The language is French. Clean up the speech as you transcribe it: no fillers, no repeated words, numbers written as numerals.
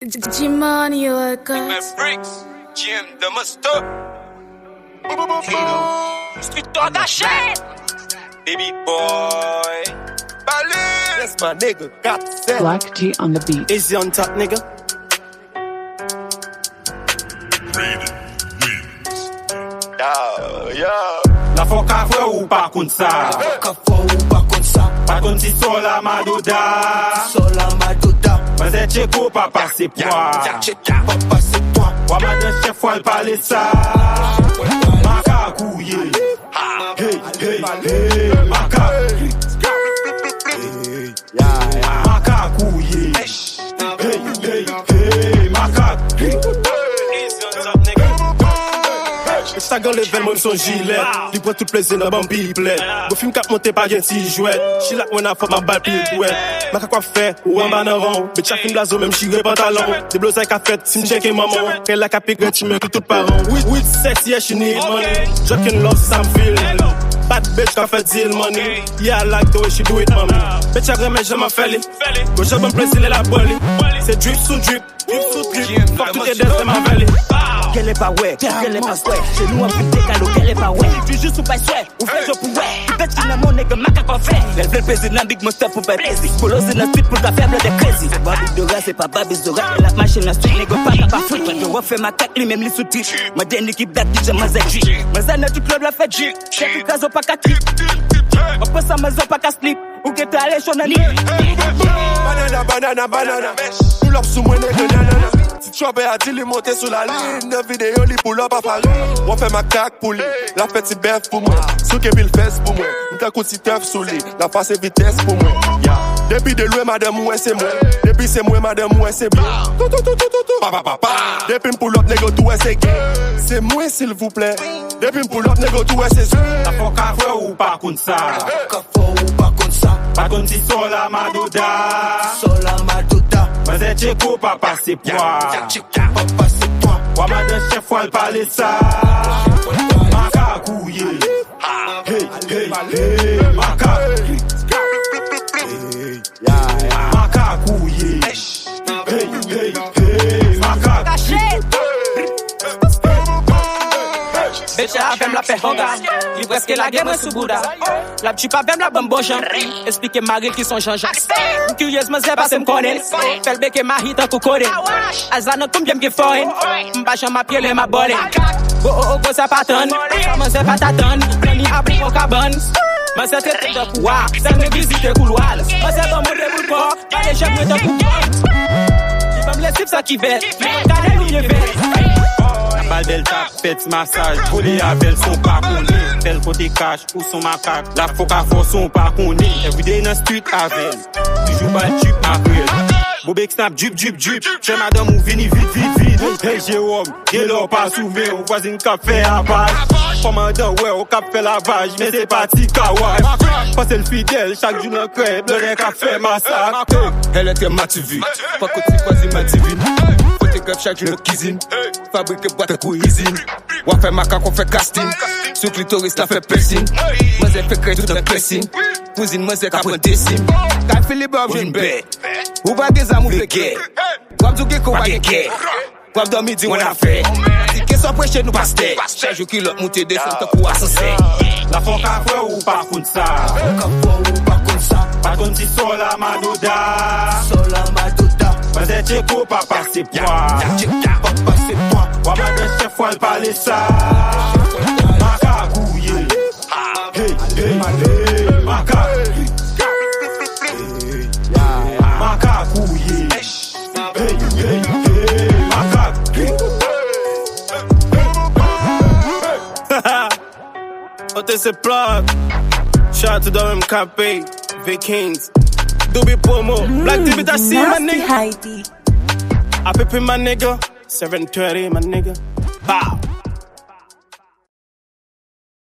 G-Money Records. Bricks, Jim de Musto. Street Dog Achète. Baby boy. Ballin'. That's my nigga. Got set. Black T on the beat. Easy on top, nigga. La foka fwe ou pa koun sa? Pa koun si sola madouda. Mwen se cheko pa pase pwa. Waman de chef wal pale sa. Maka kouye. Hey, hey, hey. Maka. Maka kouye. Hey, hey, hey. Maka. Chaque level, moi, son gilet. Li prend tout plaisir dans mon bible. Go film cap monté par gen si jouet. Chila when I fuck ma balle pile ouais. Ma quoi faire ou en bas dans rond. Mais chaque film blazo même chire pantalon. Des blouses avec café, si m'check maman. Qu'elle a capé grand tu me tout parent. Oui, sexy, yeah, she need money. Drop can love some feel. Bad bitch ka fait deal money. Yeah, I like the way she do it, mommy. Bitch, I remets jamais fait it. Go job en plaisir la bolly. C'est drip sous drip. Drip sous drip. Fuck tout est dans ma vallée. Qu'elle est pas ouais, qu'elle est pas ouais. Chez nous on fait des cadeaux, qu'elle est pas ouais. Tu juste ou pas ouais, ou fait je pour ouais. Bête qui n'a mon nègre, ma caca fait. Elle veut peser dans Big Monster pour faire plaisir. Polo c'est dans street pour ta faible de crazy. Babis de rap, c'est pas babis de rap. La machine dans street, nègre pas fruit. Je refais ma cac, lui même les sous-titres. Ma dernière équipe date, DJ Mazek. Mazana du club la fête, chef du caso pas qu'à clip. On peut sa maison pas qu'à slip. Ou que t'as allé chonani. Banana. Pull up sous moi, nègre, nanana. Si tu avais à dire, il monter sur la ligne. 9 vidéos, il pull up à Paris. On fait ma cac pour lui. La fête, c'est bête pour moi. Sous que Bill fesse pour moi. M'ta coup si teuf sous lui. La face est vitesse pour moi. Depuis de loin, madame, ouais, c'est moi. Depuis c'est moi, madame, ouais, c'est bon. Depuis m'pull up, négo, tout, ouais, c'est gay. C'est moi, s'il vous plaît. Depuis m'pull up, négo, tout, ouais, c'est sûr. La foka fwe ou pa koun sa? Pa koun si sola madouda. Mwen se cheko pa pase pwa. Waman de chef wal pale sa. Maka kouye. Hey, hey, hey. Maka. Maka kouye. Hey, hey, hey. Maka. Bitch, avem la pe honga. Li preske la game sou bouda. La p'ti pa vem la bon jan. Explique Marie qui sont Jean-Jacques. Curieuse me pas se m'konnen. Fel beke ma hit an kokoden. Azan an koum jem ki foreign. M'bachan ma piele ma bolen. Go sa patan. Man se patatan. Plani abri au cabane. Man se te de pouwa. Se me visite couloir. Man se bon mode boule corps. Pas les chefs me de couloir. Li fam les tips sa ki vet. Kane li ye vet. Bal bel tap, fait massage. Voler avec son pas connu. Tel côté cash ou son macaque. La foka for son pas connu. Everyday dans street avec. Toujours pas jup après. Bobek snap, jup. Chez madame ou vini vite. Hey Jérôme, Gelo pas souvé. Au voisin café à page. Commandant, ouais, au cap fait lavage. Mais c'est parti kawaii. Passe le fidèle, chaque jour dans crêpe. Le café massacre. Elle est très mativée. Pas côté quasi mativée. Chaque jour cuisine, fabrique boîte à cuisine. On fait macaque, on fait casting. Sous clitoris, la fait piercing. Moi, j'ai fait créer tout un pressing. Cousine, moi, j'ai capé décime. Quand Philippe Bob, j'ai une bête. Ou pas des amours de guerre. Quoi me dire qu'on va guerre. Quoi me dormir, dire on a fait. Si qu'est-ce qu'on prêche, nous passe. Chaque jour qu'il a monté des femmes, t'as quoi associé. La foka fwe ou pa koun sa? Pa koun si sola madouda. Mwen se cheko pa pase pwa. Waman de chef wal pale sa. Maka kouye. Hey, hey, hey. Maka. Maka kouye. Hey, hey, hey. Maka. OTC plug. Shout out to the MKP. Vikings. Doobie Pomo. Black TV, that's it, my nigga. I pip in my nigga. 720, my nigga. Bow.